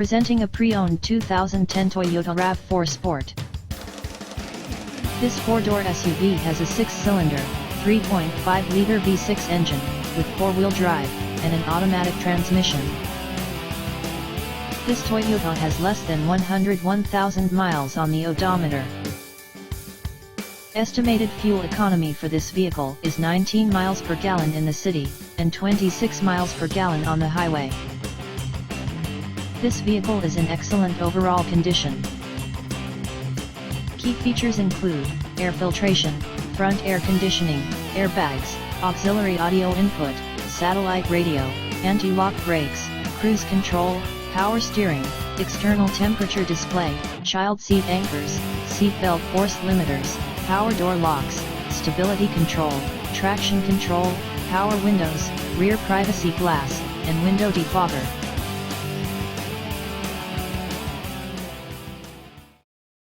Presenting a pre-owned 2010 Toyota RAV4 Sport. This four-door SUV has a six-cylinder, 3.5-liter V6 engine, with four-wheel drive, and an automatic transmission. This Toyota has less than 101,000 miles on the odometer. Estimated fuel economy for this vehicle is 19 miles per gallon in the city, and 26 miles per gallon on the highway. This vehicle is in excellent overall condition. Key features include air filtration, front air conditioning, airbags, auxiliary audio input, satellite radio, anti-lock brakes, cruise control, power steering, external temperature display, child seat anchors, seat belt force limiters, power door locks, stability control, traction control, power windows, rear privacy glass, and window defogger.